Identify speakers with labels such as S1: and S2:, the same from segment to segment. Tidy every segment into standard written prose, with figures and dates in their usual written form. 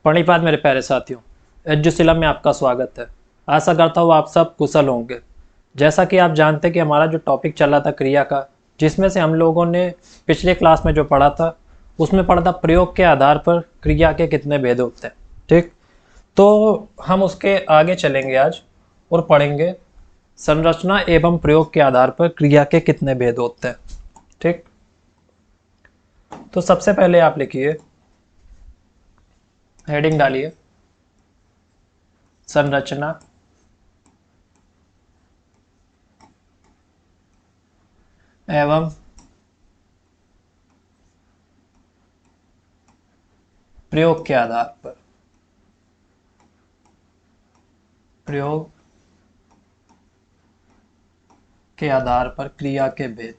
S1: प्रणिपात मेरे प्यारे साथियों, एजुशिला में आपका स्वागत है। आशा करता हूँ आप सब कुशल होंगे। जैसा कि आप जानते हैं कि हमारा जो टॉपिक चला था क्रिया का, जिसमें से हम लोगों ने पिछले क्लास में जो पढ़ा था उसमें पढ़ा था प्रयोग के आधार पर क्रिया के कितने भेद होते हैं। ठीक, तो हम उसके आगे चलेंगे आज और पढ़ेंगे संरचना एवं प्रयोग के आधार पर क्रिया के कितने भेद होते हैं। ठीक, तो सबसे पहले आप लिखिए, हेडिंग डालिए संरचना एवं प्रयोग के आधार पर प्रयोग के आधार पर क्रिया के भेद।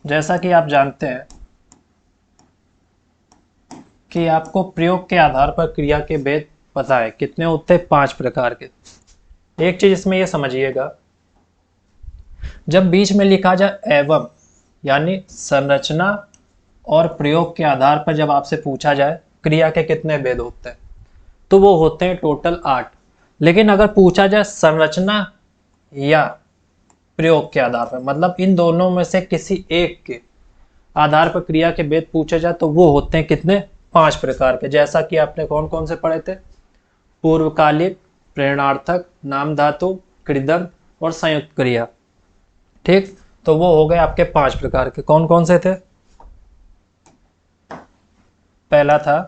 S1: जैसा कि आप जानते हैं कि आपको प्रयोग के आधार पर क्रिया के भेद पता है कितने होते हैं, 5 प्रकार के। एक चीज इसमें यह समझिएगा, जब बीच में लिखा जाए एवं यानी संरचना और प्रयोग के आधार पर जब आपसे पूछा जाए क्रिया के कितने भेद होते हैं तो वो होते हैं टोटल 8। लेकिन अगर पूछा जाए संरचना या प्रयोग के आधार पर, मतलब इन दोनों में से किसी एक के आधार पर क्रिया के भेद पूछे जाए तो वो होते हैं कितने, 5 प्रकार के। जैसा कि आपने कौन कौन से पढ़े थे, पूर्वकालिक, प्रेरणार्थक, नाम धातु, कृदंत और संयुक्त क्रिया। ठीक, तो वो हो गए आपके 5 प्रकार के। कौन कौन से थे? पहला था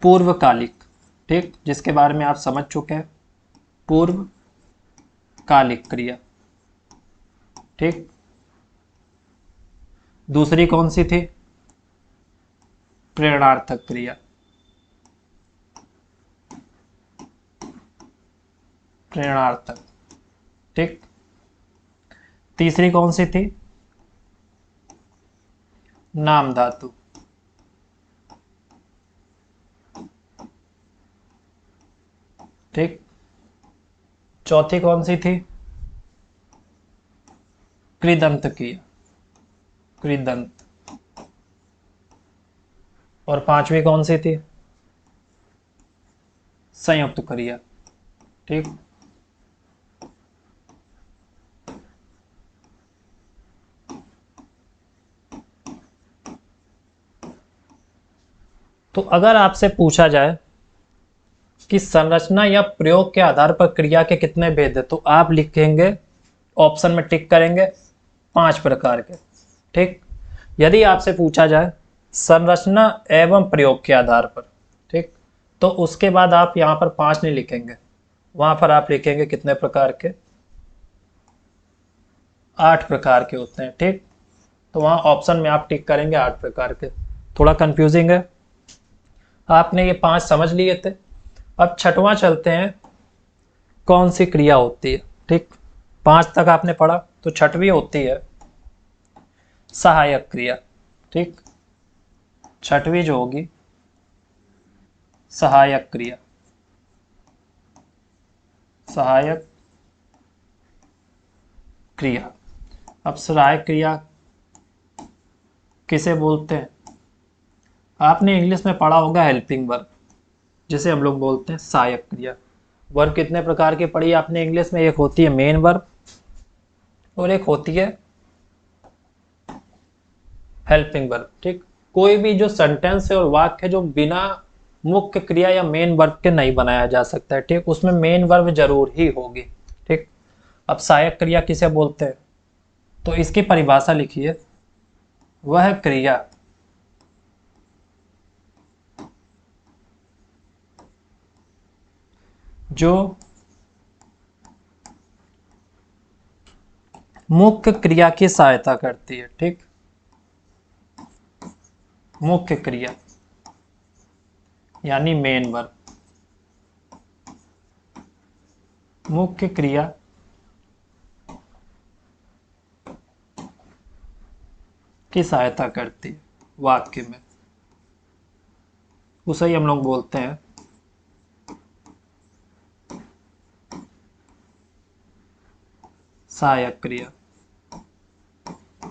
S1: पूर्वकालिक, ठीक, जिसके बारे में आप समझ चुके हैं, पूर्वकालिक क्रिया। ठीक, दूसरी कौन सी थी? प्रेरणार्थक क्रिया। प्रेरणार्थक, ठीक। तीसरी कौन सी थी? नाम धातु। ठीक, चौथी कौन सी थी? कृदंत क्रिया, कृदंत। और पांचवी कौन सी थी? संयुक्त क्रिया। ठीक, तो अगर आपसे पूछा जाए कि संरचना या प्रयोग के आधार पर क्रिया के कितने भेद है तो आप लिखेंगे, ऑप्शन में टिक करेंगे 5 प्रकार के। ठीक, यदि आपसे पूछा जाए संरचना एवं प्रयोग के आधार पर, ठीक, तो उसके बाद आप यहां पर 5 नहीं लिखेंगे, वहां पर आप लिखेंगे कितने प्रकार के, 8 प्रकार के होते हैं। ठीक, तो वहां ऑप्शन में आप टिक करेंगे 8 प्रकार के। थोड़ा कंफ्यूजिंग है, आपने ये 5 समझ लिए थे। अब छठवां चलते हैं, कौन सी क्रिया होती है। ठीक, 5 तक आपने पढ़ा, तो छठवीं होती है सहायक क्रिया। ठीक, छठवीं जो होगी सहायक क्रिया। सहायक क्रिया। अब सहायक क्रिया किसे बोलते हैं? आपने इंग्लिश में पढ़ा होगा हेल्पिंग वर्ब, जिसे हम लोग बोलते हैं सहायक क्रिया। वर्ब कितने प्रकार की पढ़ी आपने इंग्लिश में? एक होती है मेन वर्ब और एक होती है हेल्पिंग वर्ब। ठीक, कोई भी जो सेंटेंस है और वाक्य है जो बिना मुख्य क्रिया या मेन वर्ब के नहीं बनाया जा सकता है। ठीक, उसमें मेन वर्ब जरूर ही होगी। ठीक, अब सहायक क्रिया किसे बोलते हैं तो इसकी परिभाषा लिखिए, वह क्रिया जो मुख्य क्रिया की सहायता करती है। ठीक, मुख्य क्रिया यानी मेन वर्ब, मुख्य क्रिया की सहायता करती है वाक्य में। उसे ही हम लोग बोलते हैं सहायक क्रिया।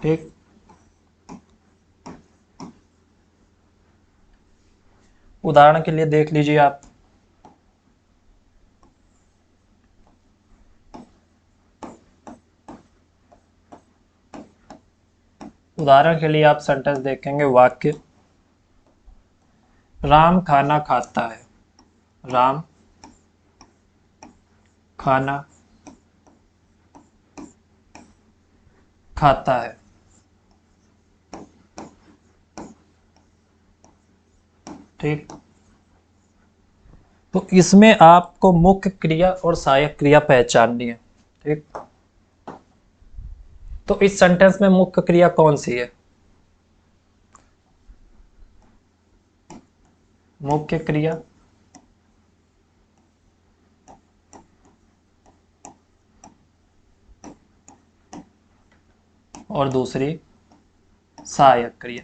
S1: ठीक, उदाहरण के लिए देख लीजिए आप, उदाहरण के लिए आप सेंटेंस देखेंगे, वाक्य, राम खाना खाता है। राम खाना खाता है। ठीक, तो इसमें आपको मुख्य क्रिया और सहायक क्रिया पहचाननी है। ठीक, तो इस सेंटेंस में मुख्य क्रिया कौन सी है? मुख्य क्रिया और दूसरी सहायक क्रिया,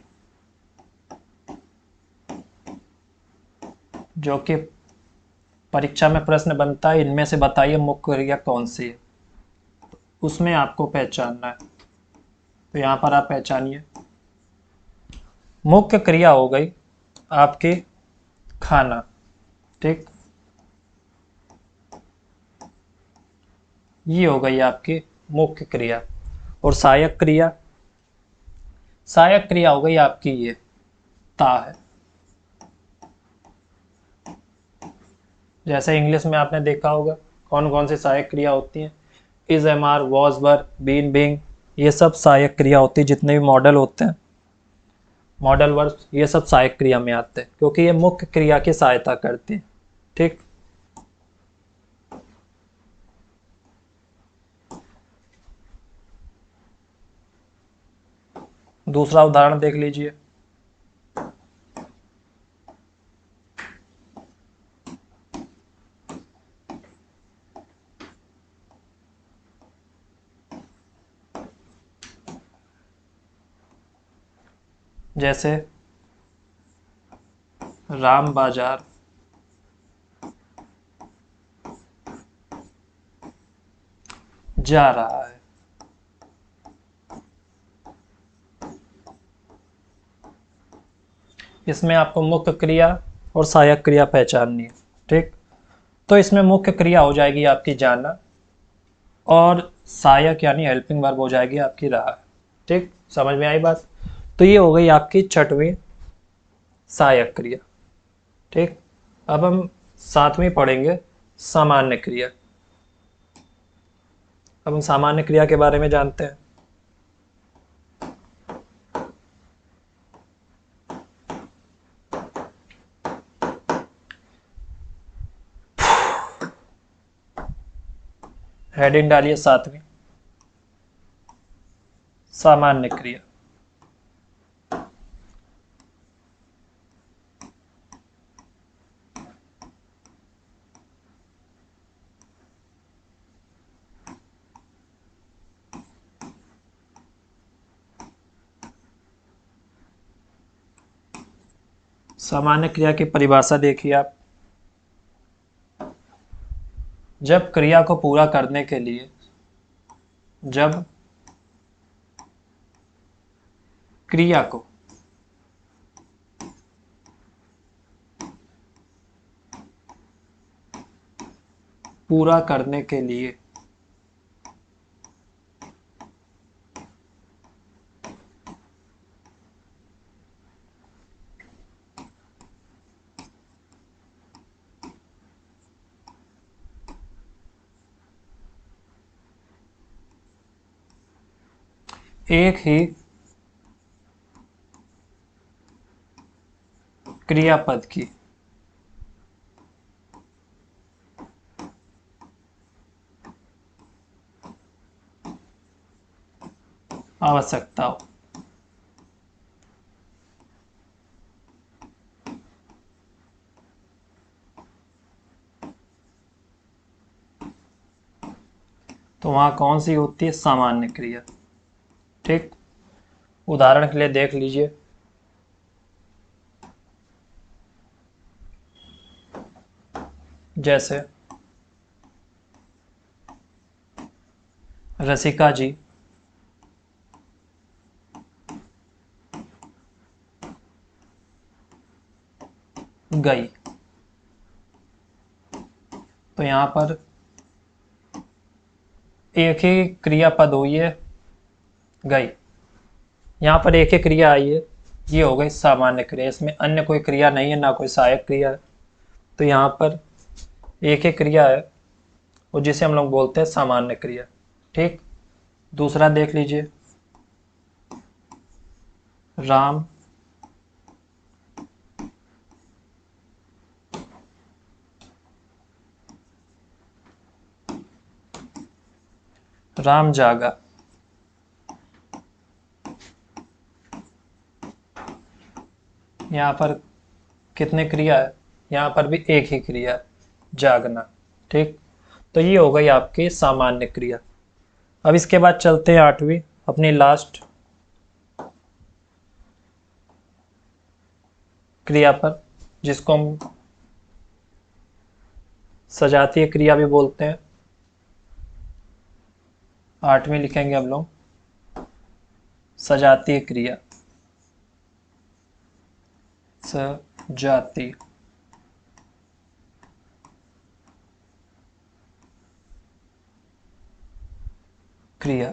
S1: जो कि परीक्षा में प्रश्न बनता है, इनमें से बताइए मुख्य क्रिया कौन सी है, उसमें आपको पहचानना है। तो यहां पर आप पहचानिए, मुख्य क्रिया हो गई आपकी खाना। ठीक, ये हो गई आपकी मुख्य क्रिया। और सहायक क्रिया, सहायक क्रिया हो गई आपकी ये ता है। जैसे इंग्लिश में आपने देखा होगा कौन कौन सी सहायक क्रिया होती हैं, is, am, are, was, were, been, being, ये सब सहायक क्रिया होती है। जितने भी मॉडल होते हैं, मॉडल वर्ब, ये सब सहायक क्रिया में आते हैं, क्योंकि ये मुख्य क्रिया की सहायता करती है। ठीक, दूसरा उदाहरण देख लीजिए, जैसे राम बाजार जा रहा है। इसमें आपको मुख्य क्रिया और सहायक क्रिया पहचाननी है। ठीक, तो इसमें मुख्य क्रिया हो जाएगी आपकी जाना, और सहायक यानी हेल्पिंग वर्ब हो जाएगी आपकी रहा। ठीक, समझ में आई बात? तो ये हो गई आपकी छठवीं सहायक क्रिया। ठीक, अब हम सातवीं पढ़ेंगे सामान्य क्रिया। अब हम सामान्य क्रिया के बारे में जानते हैं। हेडिंग डालिए सातवीं, सामान्य क्रिया। सामान्य क्रिया की परिभाषा देखिए आप, जब क्रिया को पूरा करने के लिए, जब क्रिया को पूरा करने के लिए एक ही क्रियापद की आवश्यकता हो, तो वहां कौन सी होती है? सामान्य क्रिया। ठीक, उदाहरण के लिए देख लीजिए, जैसे रसिका जी गई। तो यहाँ पर एक ही क्रियापद हुई है गई, यहाँ पर एक ही क्रिया आई है, ये हो गई सामान्य क्रिया। इसमें अन्य कोई क्रिया नहीं है, ना कोई सहायक क्रिया है, तो यहाँ पर एक ही क्रिया है और जिसे हम लोग बोलते हैं सामान्य क्रिया। ठीक। दूसरा देख लीजिए, राम राम जागा। यहाँ पर कितने क्रिया है, यहाँ पर भी एक ही क्रिया है, जागना। ठीक। तो ये हो गई आपकी सामान्य क्रिया। अब इसके बाद चलते हैं आठवीं, अपनी लास्ट क्रिया पर, जिसको हम सजातीय क्रिया भी बोलते हैं। आठवीं लिखेंगे हम लोग सजातीय क्रिया। सजातीय क्रिया।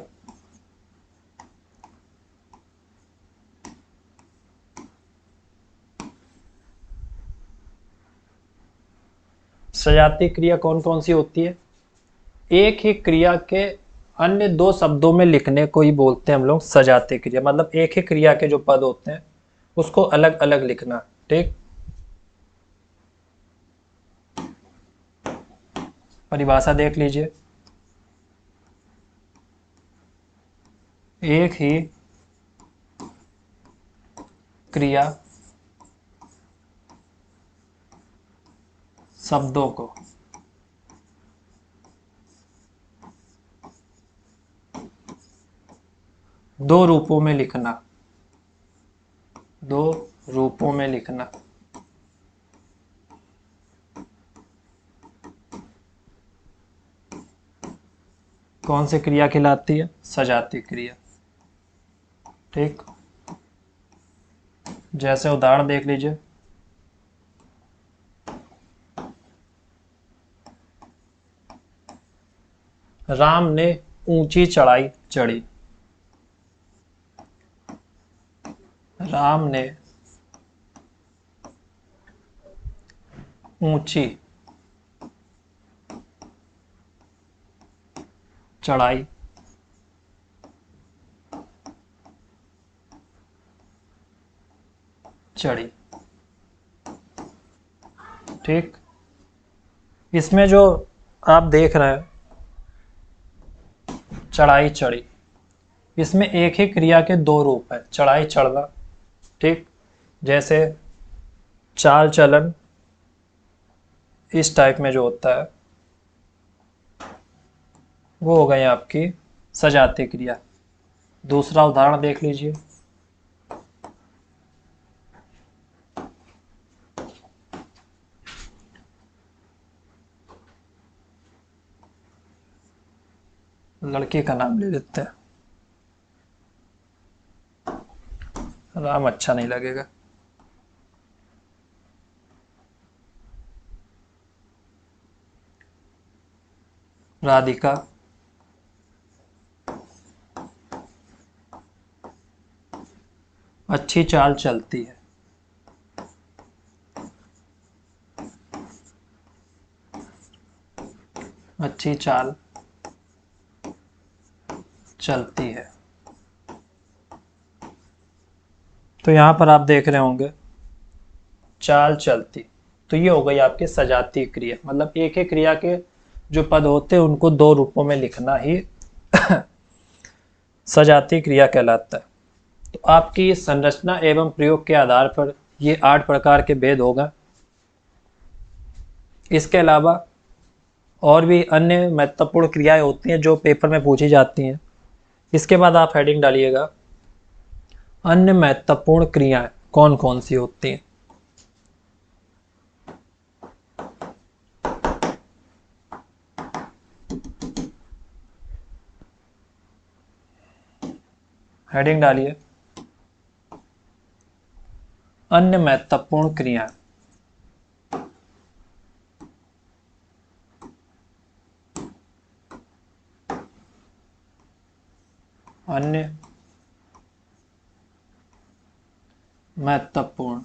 S1: सजातीय क्रिया कौन कौन सी होती है? एक ही क्रिया के अन्य दो शब्दों में लिखने को ही बोलते हैं हम लोग सजातीय क्रिया। मतलब एक ही क्रिया के जो पद होते हैं उसको अलग अलग लिखना। ठीक। परिभाषा देख लीजिए, एक ही क्रिया शब्दों को दो रूपों में लिखना। दो रूपों में लिखना। कौन सी क्रिया कहलाती है? सजातीय क्रिया। ठीक। जैसे उदाहरण देख लीजिए, राम ने ऊंची चढ़ाई चढ़ी। राम ने ऊंची चढ़ाई चढ़ी। ठीक। इसमें जो आप देख रहे हैं चढ़ाई चढ़ी, इसमें एक ही क्रिया के दो रूप है, चढ़ाई चढ़ना। ठीक। जैसे चाल चलन इस टाइप में जो होता है वो हो गई आपकी सजातीय क्रिया। दूसरा उदाहरण देख लीजिए, लड़के का नाम ले लेते हैं, राम अच्छा नहीं लगेगा। राधिका अच्छी चाल चलती है। अच्छी चाल चलती है। तो यहां पर आप देख रहे होंगे चाल चलती, तो ये हो गई आपकी सजातीय क्रिया। मतलब एक ही क्रिया के जो पद होते हैं उनको दो रूपों में लिखना ही सजातीय क्रिया कहलाता है। तो आपकी संरचना एवं प्रयोग के आधार पर ये 8 प्रकार के भेद होगा। इसके अलावा और भी अन्य महत्वपूर्ण क्रियाएं होती हैं जो पेपर में पूछी जाती हैं। इसके बाद आप हेडिंग डालिएगा अन्य महत्वपूर्ण क्रियाएं कौन कौन सी होती हैं। हेडिंग डालिए अन्य महत्वपूर्ण क्रियाएं। अन्य महत्वपूर्ण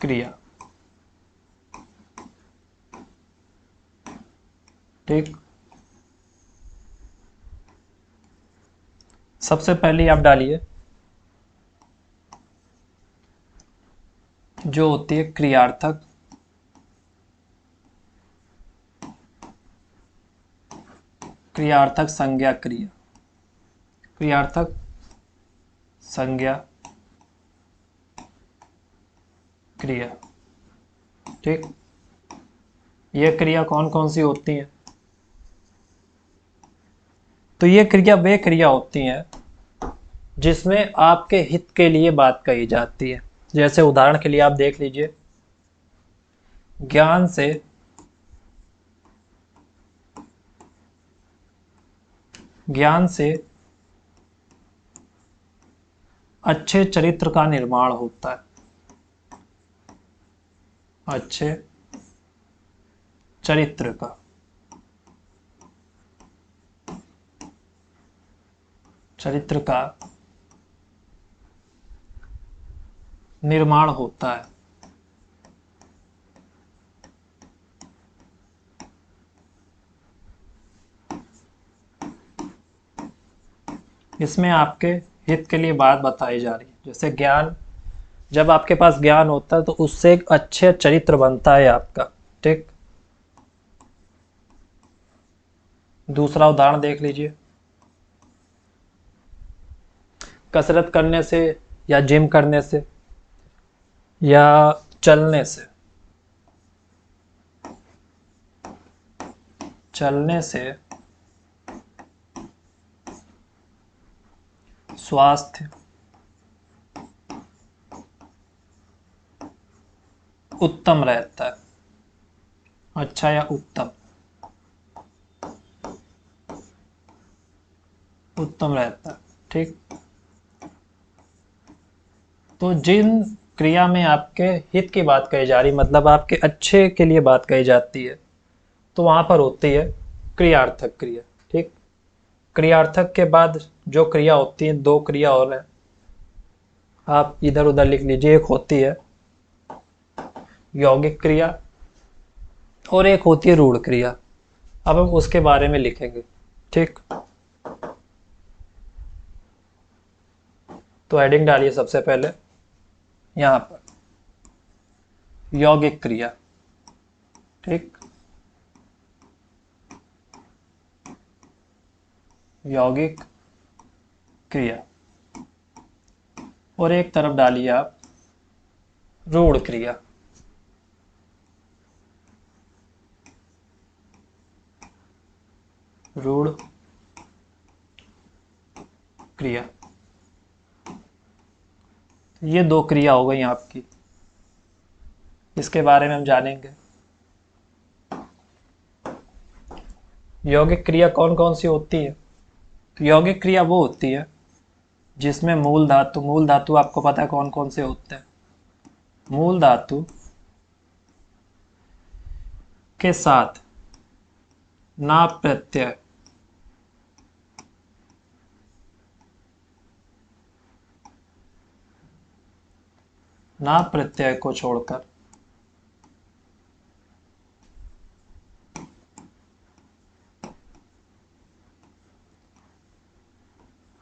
S1: क्रिया। ठीक, सबसे पहले आप डालिए जो होती है क्रियार्थक क्रियार्थक संज्ञा क्रिया। क्रियार्थक संज्ञा क्रिया। ठीक, ये क्रिया कौन कौन सी होती हैं? तो ये क्रिया वे क्रिया होती हैं जिसमें आपके हित के लिए बात कही जाती है। जैसे उदाहरण के लिए आप देख लीजिए, ज्ञान से अच्छे चरित्र का निर्माण होता है। अच्छे चरित्र का निर्माण होता है। इसमें आपके हित के लिए बात बताई जा रही है। जैसे ज्ञान, जब आपके पास ज्ञान होता है तो उससे एक अच्छे चरित्र बनता है आपका। ठीक, दूसरा उदाहरण देख लीजिए, कसरत करने से या जिम करने से या चलने से स्वास्थ्य उत्तम रहता है। अच्छा या उत्तम रहता है। ठीक, तो जिन क्रिया में आपके हित की बात कही जा रही, मतलब आपके अच्छे के लिए बात कही जाती है, तो वहां पर होती है क्रियार्थक क्रिया। ठीक, क्रियार्थक के बाद जो क्रिया होती है, दो क्रिया और है, आप इधर उधर लिख लीजिए। एक होती है यौगिक क्रिया और एक होती है रूढ़ क्रिया। अब हम उसके बारे में लिखेंगे। ठीक, तो हेडिंग डालिए सबसे पहले यहां पर यौगिक क्रिया। ठीक, यौगिक क्रिया, और एक तरफ डालिए आप रूढ़ क्रिया। रूढ़ क्रिया, ये दो क्रिया हो गई आपकी। इसके बारे में हम जानेंगे। यौगिक क्रिया कौन कौन सी होती है? तो यौगिक क्रिया वो होती है जिसमें मूल धातु आपको पता है कौन कौन से होते हैं। मूल धातु के साथ ना प्रत्यय को छोड़कर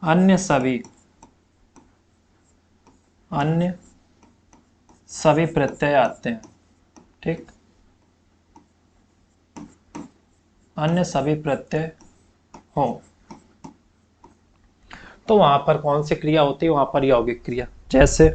S1: अन्य सभी प्रत्यय आते हैं। ठीक, अन्य सभी प्रत्यय हो तो वहां पर कौन सी क्रिया होती है? वहां पर यौगिक क्रिया। जैसे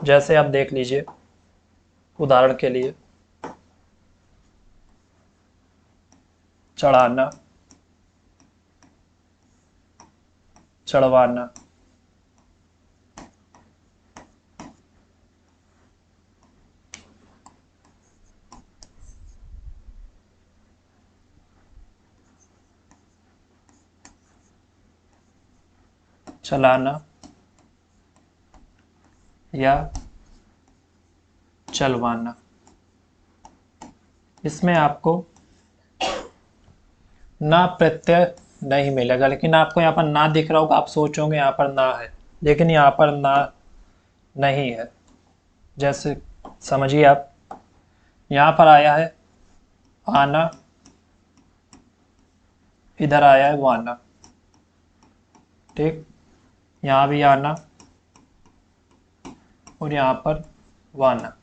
S1: जैसे आप देख लीजिए, उदाहरण के लिए चढ़ाना, चढ़वाना, चलाना या चलवाना। इसमें आपको ना प्रत्यय नहीं मिलेगा, लेकिन आपको यहाँ पर ना दिख रहा होगा, आप सोचोगे यहाँ पर ना है, लेकिन यहाँ पर ना नहीं है। जैसे समझिए आप, यहाँ पर आया है आना, इधर आया है वाना, ठीक, यहाँ भी आना और यहाँ पर वाना,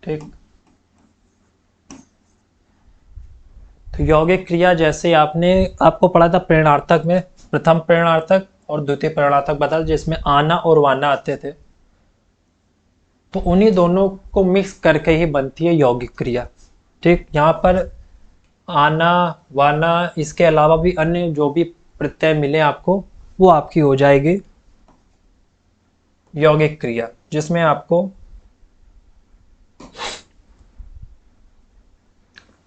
S1: ठीक। तो यौगिक क्रिया जैसे आपको पढ़ा था प्रेरणार्थक में, प्रथम प्रेरणार्थक और द्वितीय प्रेरणार्थक बता, जिसमें आना और वाना आते थे, तो उन्हीं दोनों को मिक्स करके ही बनती है यौगिक क्रिया, ठीक। यहाँ पर आना, वाना, इसके अलावा भी अन्य जो भी प्रत्यय मिले आपको, वो आपकी हो जाएगी यौगिक क्रिया, जिसमें आपको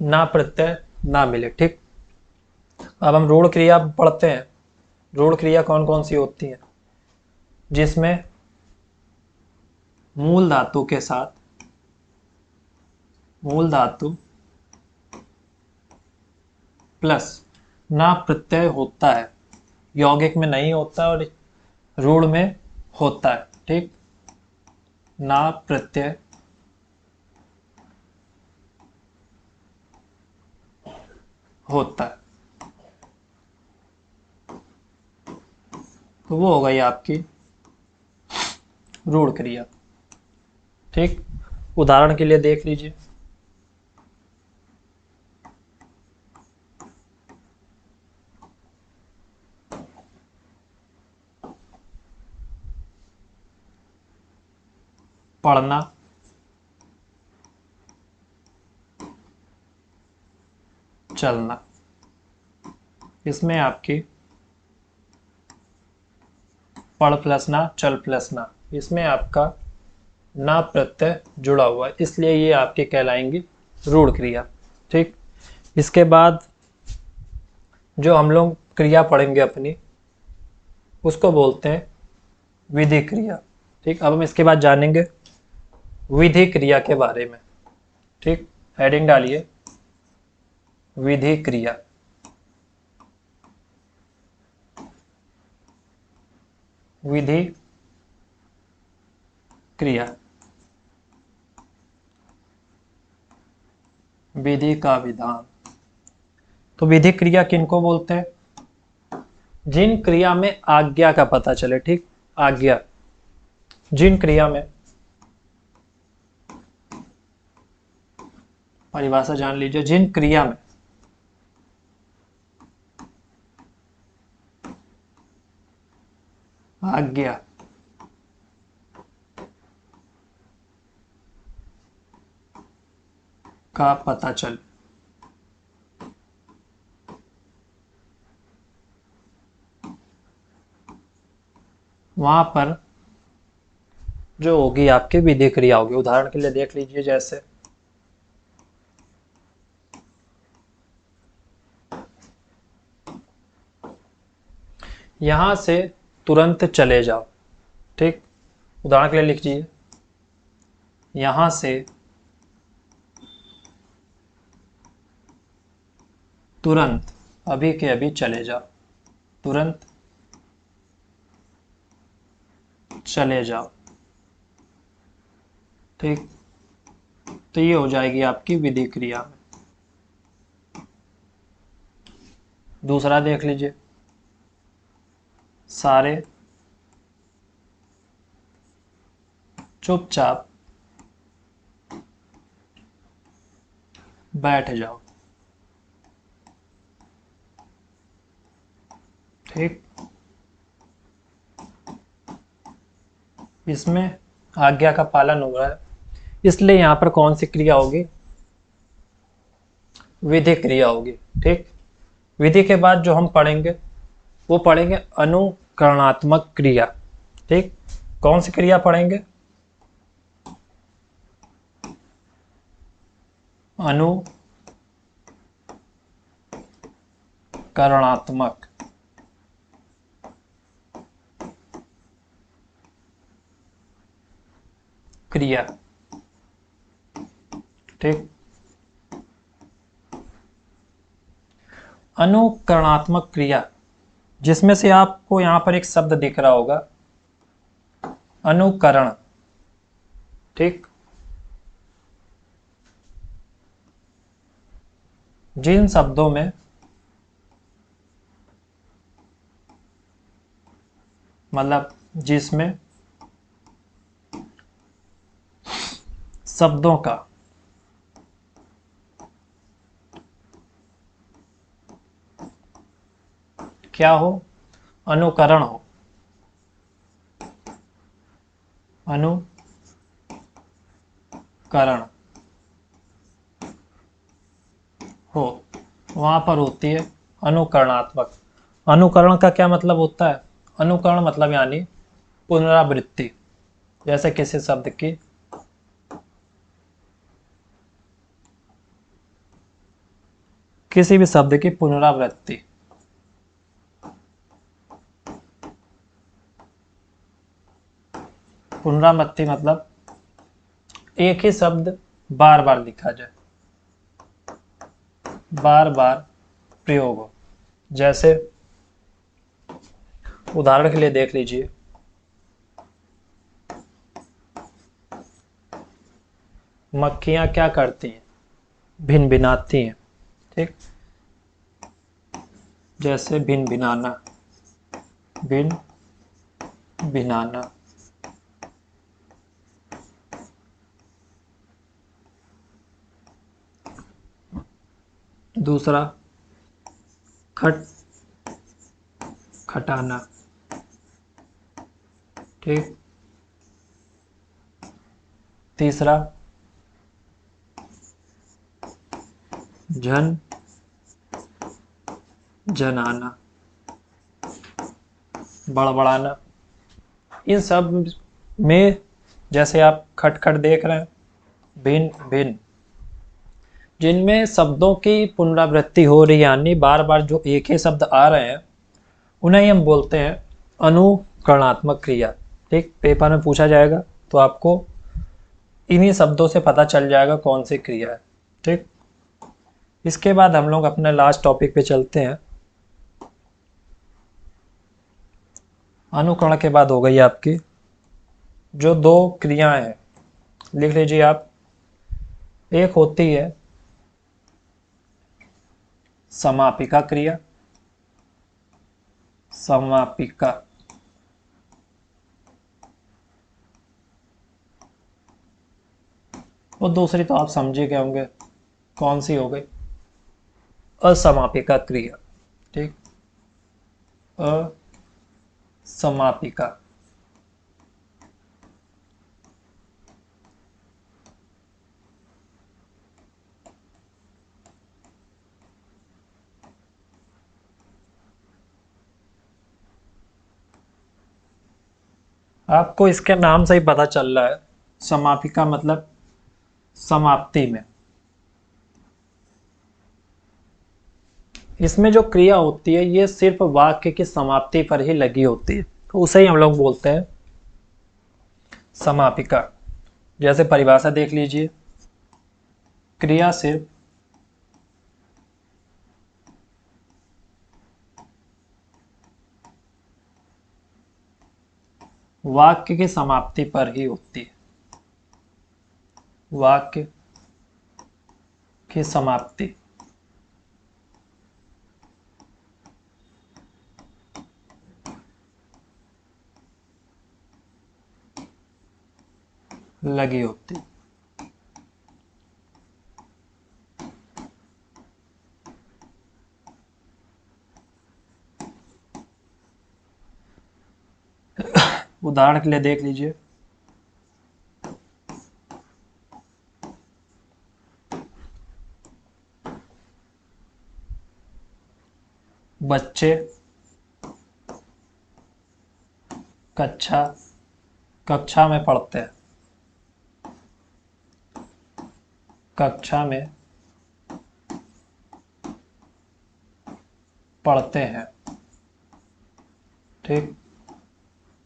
S1: ना प्रत्यय ना मिले, ठीक। अब हम रूढ़ क्रिया पढ़ते हैं। रूढ़ क्रिया कौन कौन सी होती है? जिसमें मूल धातु के साथ, मूल धातु प्लस ना प्रत्यय होता है, यौगिक में नहीं होता और रूढ़ में होता है, ठीक। ना प्रत्यय होता है, तो वो हो गई आपकी रूढ़ क्रिया, ठीक। उदाहरण के लिए देख लीजिए, पढ़ना, चलना। इसमें आपकी पढ़ प्लस ना, चल प्लस ना, इसमें आपका ना प्रत्यय जुड़ा हुआ है, इसलिए ये आपकी कहलाएंगी रूढ़ क्रिया, ठीक। इसके बाद जो हम लोग क्रिया पढ़ेंगे अपनी, उसको बोलते हैं विधि क्रिया, ठीक। अब हम इसके बाद जानेंगे विधि क्रिया के बारे में, ठीक। हेडिंग डालिए विधि क्रिया। विधि क्रिया, विधि का विधान। तो विधि क्रिया किनको बोलते हैं? जिन क्रिया में आज्ञा का पता चले, ठीक। आज्ञा, जिन क्रिया में, परिभाषा जान लीजिए, जिन क्रिया में आज्ञा का पता चले, वहां पर जो होगी आपकी विधि क्रिया होगी। उदाहरण के लिए देख लीजिए, जैसे यहां से तुरंत चले जाओ, ठीक। उदाहरण के लिए लिखिए, यहां से तुरंत, अभी के अभी चले जाओ, तुरंत चले जाओ, ठीक। तो ये हो जाएगी आपकी विधि क्रिया में। दूसरा देख लीजिए, सारे चुपचाप बैठ जाओ, ठीक। इसमें आज्ञा का पालन हो रहा है, इसलिए यहाँ पर कौन सी क्रिया होगी? विधि क्रिया होगी। ठीक, विधि के बाद जो हम पढ़ेंगे वो पढ़ेंगे अनुकरणात्मक क्रिया। ठीक, कौन सी क्रिया पढ़ेंगे? अनुकरणात्मक क्रिया। ठीक, अनुकरणात्मक क्रिया, जिसमें से आपको यहां पर एक शब्द दिख रहा होगा, अनुकरण। ठीक, जिन शब्दों में मतलब जिसमें शब्दों का क्या हो? अनुकरण हो। अनुकरण हो, वहां पर होती है अनुकरणात्मक। अनुकरण का क्या मतलब होता है? अनुकरण मतलब यानी पुनरावृत्ति। जैसे किसी शब्द की पुनरावृत्ति। पुनरावृत्ति मतलब एक ही शब्द बार बार लिखा जाए, बार बार प्रयोग हो। जैसे उदाहरण के लिए देख लीजिए, मक्खियां क्या करती हैं? भिन भिनाती हैं। ठीक, जैसे भिन भिनाना, भिन भिनाना। दूसरा खट खटाना। ठीक, तीसरा झन झनाना, बड़बड़ाना। इन सब में जैसे आप खटखट देख रहे हैं, भिन्न भिन्न, जिनमें शब्दों की पुनरावृत्ति हो रही है, यानी बार बार जो एक ही शब्द आ रहे हैं, उन्हें ही हम बोलते हैं अनुकरणात्मक क्रिया। ठीक, पेपर में पूछा जाएगा तो आपको इन्हीं शब्दों से पता चल जाएगा कौन सी क्रिया है। ठीक, इसके बाद हम लोग अपने लास्ट टॉपिक पे चलते हैं। अनुकरण के बाद हो गई आपकी जो दो क्रियाएं हैं, लिख लीजिए आप। एक होती है समापिका क्रिया, समापिका। और दूसरी तो आप समझे गए होंगे कौन सी हो गई? असमापिका क्रिया। ठीक, असमापिका। आपको इसके नाम से ही पता चल रहा है, समापिका मतलब समाप्ति में। इसमें जो क्रिया होती है ये सिर्फ वाक्य की समाप्ति पर ही लगी होती है, तो उसे ही हम लोग बोलते हैं समापिका। जैसे परिभाषा देख लीजिए, क्रिया सिर्फ वाक्य की समाप्ति पर ही होती है, वाक्य की समाप्ति। लगी होती। उदाहरण के लिए देख लीजिए, बच्चे कक्षा में पढ़ते हैं। कक्षा में पढ़ते हैं। ठीक,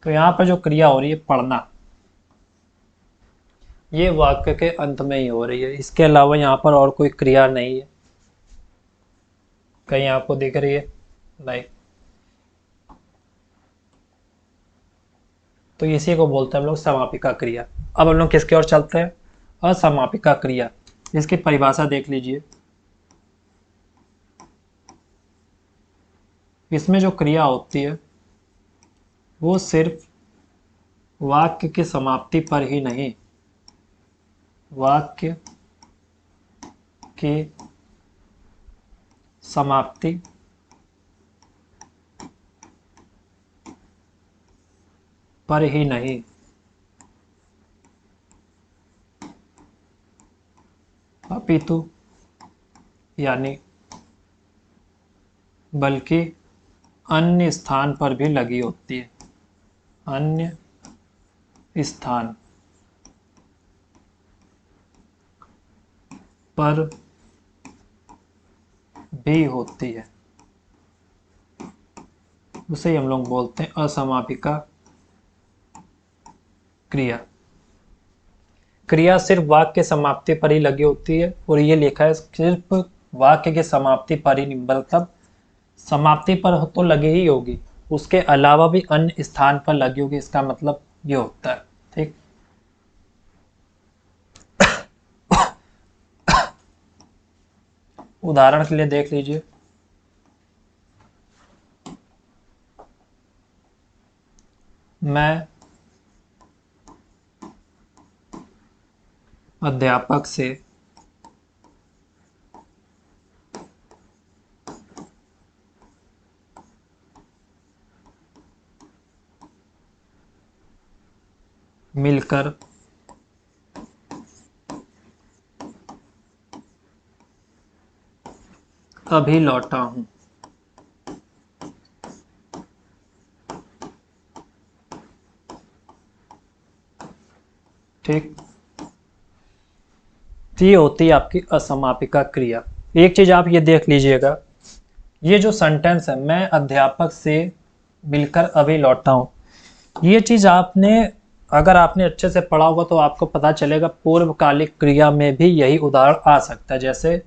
S1: तो यहाँ पर जो क्रिया हो रही है पढ़ना, ये वाक्य के अंत में ही हो रही है। इसके अलावा यहाँ पर और कोई क्रिया नहीं है। कहीं आपको दिख रही है? नहीं। तो इसी को बोलते हैं हम लोग समापिका क्रिया। अब हम लोग किसकी ओर चलते हैं? असमापिका क्रिया। इसकी परिभाषा देख लीजिए। इसमें जो क्रिया होती है वो सिर्फ वाक्य की समाप्ति पर ही नहीं, वाक्य की समाप्ति पर ही नहीं, अपितु यानी बल्कि अन्य स्थान पर भी लगी होती है। अन्य स्थान पर भी होती है। उसे हम लोग बोलते हैं असमापिका क्रिया। क्रिया सिर्फ वाक्य के समाप्ति पर ही लगी होती है, और ये लिखा है सिर्फ वाक्य के समाप्ति पर ही नहीं, मतलब समाप्ति पर तो लगी ही होगी, उसके अलावा भी अन्य स्थान पर लगी होगी। इसका मतलब ये होता है। ठीक, उदाहरण के लिए देख लीजिए। मैं अध्यापक से मिलकर अभी लौटा हूं। ठीक, ये होती है आपकी असमापिका क्रिया। एक चीज आप ये देख लीजिएगा, ये जो सेंटेंस है, मैं अध्यापक से मिलकर अभी लौटा हूं, ये चीज आपने, अगर आपने अच्छे से पढ़ा होगा तो आपको पता चलेगा पूर्वकालिक क्रिया में भी यही उदाहरण आ सकता है। जैसे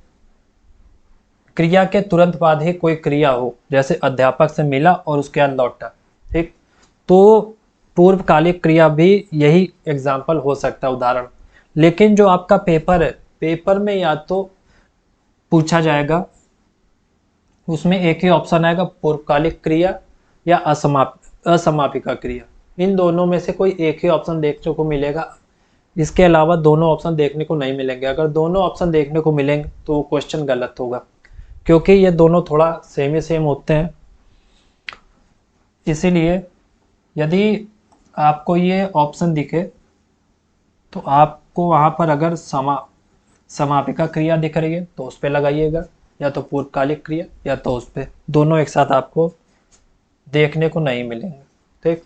S1: क्रिया के तुरंत बाद ही कोई क्रिया हो, जैसे अध्यापक से मिला और उसके बाद लौटा। ठीक, तो पूर्वकालिक क्रिया भी यही एग्जाम्पल हो सकता है, उदाहरण। लेकिन जो आपका पेपर है, पेपर में या तो पूछा जाएगा, उसमें एक ही ऑप्शन आएगा, पूर्वकालिक क्रिया या असमापिका क्रिया। इन दोनों में से कोई एक ही ऑप्शन देखने को मिलेगा, इसके अलावा दोनों ऑप्शन देखने को नहीं मिलेंगे। अगर दोनों ऑप्शन देखने को मिलेंगे तो वो क्वेश्चन गलत होगा, क्योंकि ये दोनों थोड़ा सेम ही सेम होते हैं। इसीलिए यदि आपको ये ऑप्शन दिखे तो आपको वहाँ पर अगर समापिका क्रिया दिख रही है तो उस पर लगाइएगा, या तो पूर्वकालिक क्रिया या तो उस पर, दोनों एक साथ आपको देखने को नहीं मिलेंगे। ठीक,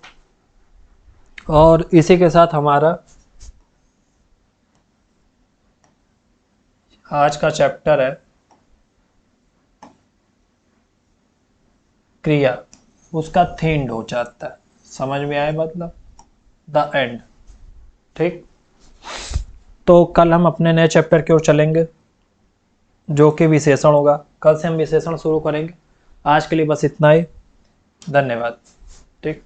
S1: और इसी के साथ हमारा आज का चैप्टर है क्रिया, उसका थींड हो जाता है। समझ में आए? मतलब द एंड। ठीक, तो कल हम अपने नए चैप्टर की ओर चलेंगे जो कि विशेषण होगा। कल से हम विशेषण शुरू करेंगे। आज के लिए बस इतना ही। धन्यवाद। ठीक।